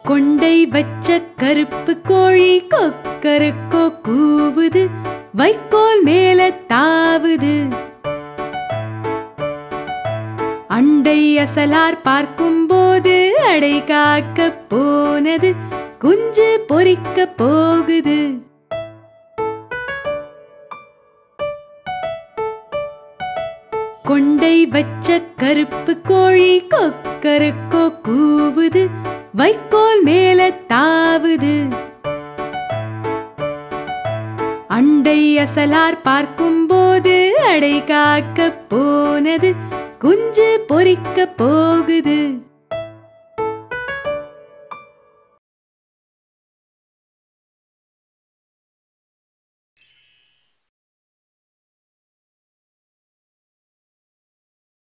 கொண்டை வச்ச கருப்பு கோழி கொக்கரக்கோ கூவுது, வைக்கோல் மேல தாவுது. அண்டை அசலார் பார்க்கும்போது அடை காக்க போனது, குஞ்சு பொரிக்க போகுது. கொண்டை வச்ச கருப்பு கோழி கொக்கரக்கோ கூவுது, வைக்கோல் மேல தாவுது. அண்டை அசலார் பார்க்கும்போது அடை காக்க போனது, குஞ்சு பொரிக்க போகுது.